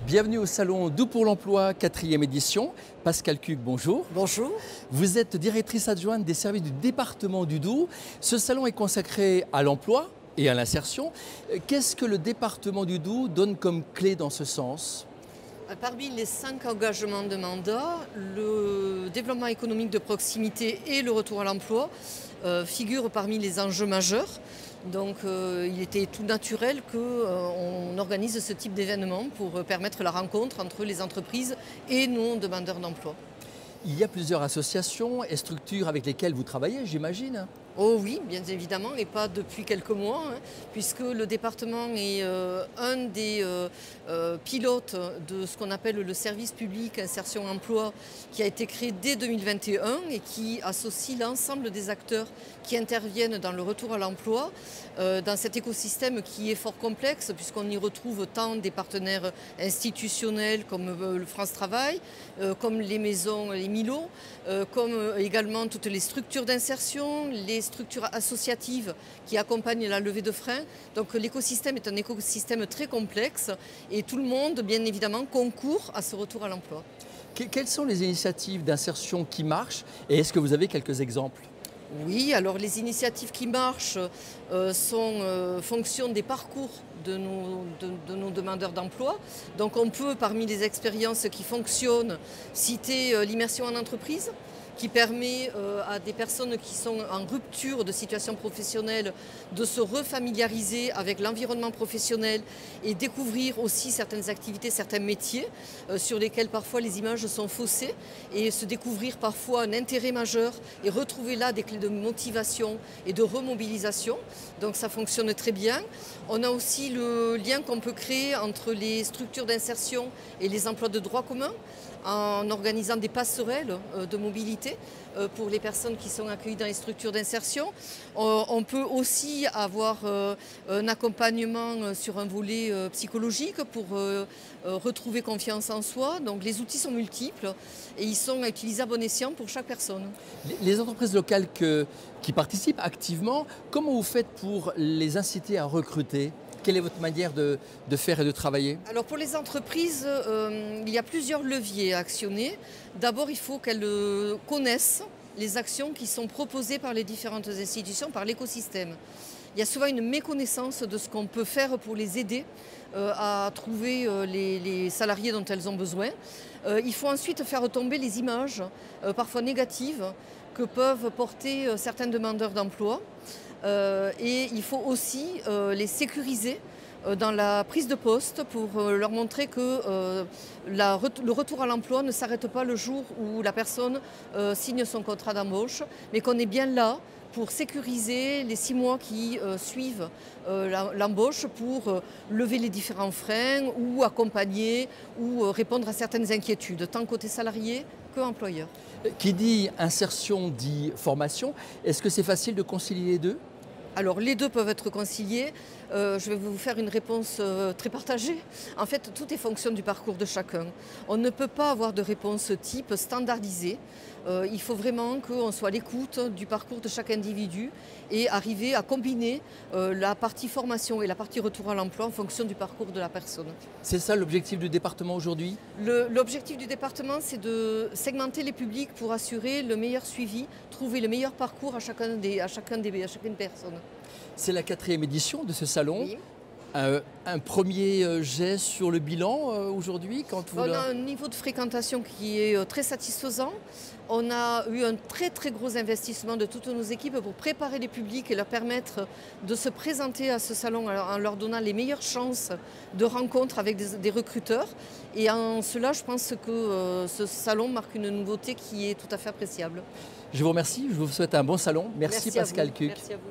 Bienvenue au salon Doux pour l'emploi, 4e édition. Pascal Cuc, bonjour. Bonjour. Vous êtes directrice adjointe des services du département du Doubs. Ce salon est consacré à l'emploi et à l'insertion. Qu'est-ce que le département du Doubs donne comme clé dans ce sens ? Parmi les 5 engagements de mandat, le développement économique de proximité et le retour à l'emploi figurent parmi les enjeux majeurs. Donc il était tout naturel qu'on organise ce type d'événement pour permettre la rencontre entre les entreprises et nos demandeurs d'emploi. Il y a plusieurs associations et structures avec lesquelles vous travaillez, j'imagine. Oh oui, bien évidemment, et pas depuis quelques mois, puisque le département est un des pilotes de ce qu'on appelle le service public insertion emploi, qui a été créé dès 2021 et qui associe l'ensemble des acteurs qui interviennent dans le retour à l'emploi, dans cet écosystème qui est fort complexe, puisqu'on y retrouve tant des partenaires institutionnels comme le France Travail, comme les maisons, les MILO, comme également toutes les structures d'insertion, les structures associatives qui accompagnent la levée de freins. Donc l'écosystème est un écosystème très complexe et tout le monde, bien évidemment, concourt à ce retour à l'emploi. Quelles sont les initiatives d'insertion qui marchent et est-ce que vous avez quelques exemples ? Oui, alors les initiatives qui marchent sont fonction des parcours de nos demandeurs d'emploi. Donc on peut, parmi les expériences qui fonctionnent, citer l'immersion en entreprise, qui permet à des personnes qui sont en rupture de situation professionnelle de se refamiliariser avec l'environnement professionnel et découvrir aussi certaines activités, certains métiers sur lesquels parfois les images sont faussées et se découvrir parfois un intérêt majeur et retrouver là des clés de motivation et de remobilisation. Donc ça fonctionne très bien. On a aussi le lien qu'on peut créer entre les structures d'insertion et les emplois de droit commun, en organisant des passerelles de mobilité pour les personnes qui sont accueillies dans les structures d'insertion. On peut aussi avoir un accompagnement sur un volet psychologique pour retrouver confiance en soi. Donc les outils sont multiples et ils sont à utiliser à bon escient pour chaque personne. Les entreprises locales qui participent activement, comment vous faites pour les inciter à recruter ? Quelle est votre manière de faire et de travailler ? Alors pour les entreprises, il y a plusieurs leviers à actionner. D'abord, il faut qu'elles connaissent les actions qui sont proposées par les différentes institutions, par l'écosystème. Il y a souvent une méconnaissance de ce qu'on peut faire pour les aider à trouver les salariés dont elles ont besoin. Il faut ensuite faire retomber les images, parfois négatives, que peuvent porter certains demandeurs d'emploi. Et il faut aussi les sécuriser dans la prise de poste pour leur montrer que le retour à l'emploi ne s'arrête pas le jour où la personne signe son contrat d'embauche, mais qu'on est bien là pour sécuriser les 6 mois qui suivent l'embauche pour lever les différents freins ou accompagner ou répondre à certaines inquiétudes, tant côté salarié qu'employeur. Qui dit insertion dit formation. Est-ce que c'est facile de concilier les deux ? Alors les deux peuvent être conciliés. Je vais vous faire une réponse très partagée. En fait, tout est fonction du parcours de chacun. On ne peut pas avoir de réponse type standardisée. Il faut vraiment qu'on soit à l'écoute du parcours de chaque individu et arriver à combiner la partie formation et la partie retour à l'emploi en fonction du parcours de la personne. C'est ça l'objectif du département aujourd'hui ? L'objectif du département, c'est de segmenter les publics pour assurer le meilleur suivi, trouver le meilleur parcours à chacune personne. C'est la 4e édition de ce salon. Oui. Un premier jet sur le bilan aujourd'hui On a un niveau de fréquentation qui est très satisfaisant. On a eu un très très gros investissement de toutes nos équipes pour préparer les publics et leur permettre de se présenter à ce salon en leur donnant les meilleures chances de rencontre avec des recruteurs. Et en cela, je pense que ce salon marque une nouveauté qui est tout à fait appréciable. Je vous remercie, je vous souhaite un bon salon. Merci Pascal Cuc. Merci à vous.